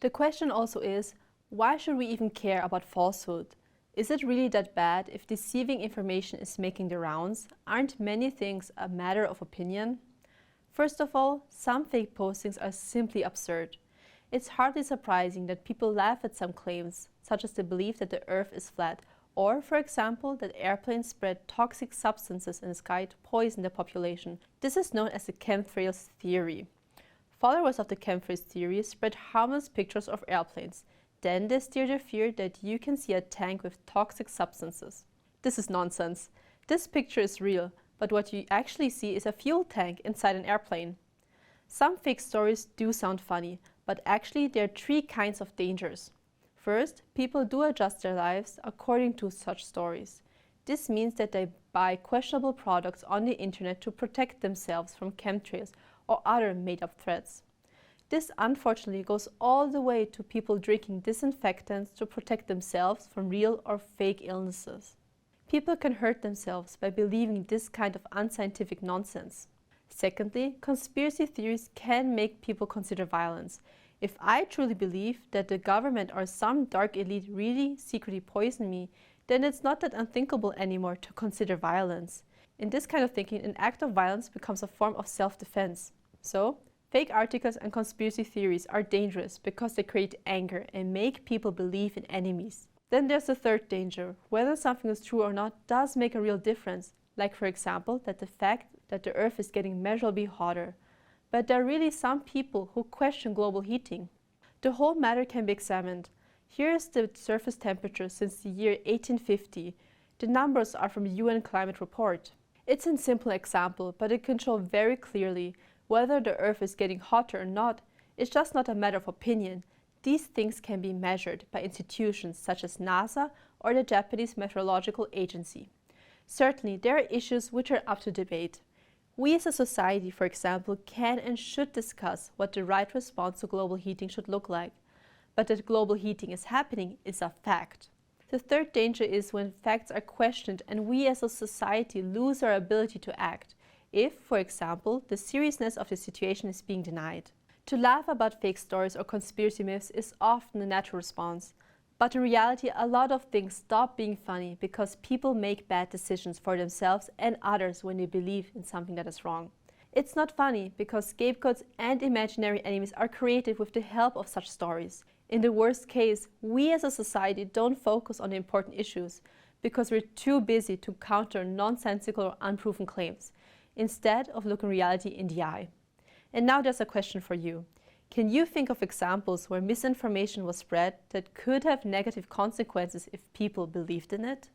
The question also is, why should we even care about falsehood? Is it really that bad if deceiving information is making the rounds? Aren't many things a matter of opinion? First of all, some fake postings are simply absurd. It's hardly surprising that people laugh at some claims, such as the belief that the Earth is flat, or, for example, that airplanes spread toxic substances in the sky to poison the population. This is known as the chemtrails theory. Followers of the chemtrails theory spread harmless pictures of airplanes. Then they steer the fear that you can see a tank with toxic substances. This is nonsense. This picture is real, but what you actually see is a fuel tank inside an airplane. Some fake stories do sound funny, but actually there are three kinds of dangers. First, people do adjust their lives according to such stories. This means that they buy questionable products on the internet to protect themselves from chemtrails or other made-up threats. This unfortunately goes all the way to people drinking disinfectants to protect themselves from real or fake illnesses. People can hurt themselves by believing this kind of unscientific nonsense. Secondly, conspiracy theories can make people consider violence. If I truly believe that the government or some dark elite really secretly poisoned me, then it's not that unthinkable anymore to consider violence. In this kind of thinking, an act of violence becomes a form of self-defense. So, fake articles and conspiracy theories are dangerous because they create anger and make people believe in enemies. Then there's the third danger. Whether something is true or not does make a real difference, like for example that the fact that the Earth is getting measurably hotter. But there are really some people who question global heating. The whole matter can be examined. Here is the surface temperature since the year 1850. The numbers are from the UN Climate Report. It's a simple example, but it can show very clearly whether the Earth is getting hotter or not. It's just not a matter of opinion. These things can be measured by institutions such as NASA or the Japanese Meteorological Agency. Certainly, there are issues which are up to debate. We as a society, for example, can and should discuss what the right response to global heating should look like. But that global heating is happening is a fact. The third danger is when facts are questioned and we as a society lose our ability to act, if, for example, the seriousness of the situation is being denied. To laugh about fake stories or conspiracy myths is often a natural response. But in reality, a lot of things stop being funny because people make bad decisions for themselves and others when they believe in something that is wrong. It's not funny because scapegoats and imaginary enemies are created with the help of such stories. In the worst case, we as a society don't focus on the important issues because we're too busy to counter nonsensical or unproven claims, instead of looking reality in the eye. And now there's a question for you. Can you think of examples where misinformation was spread that could have negative consequences if people believed in it?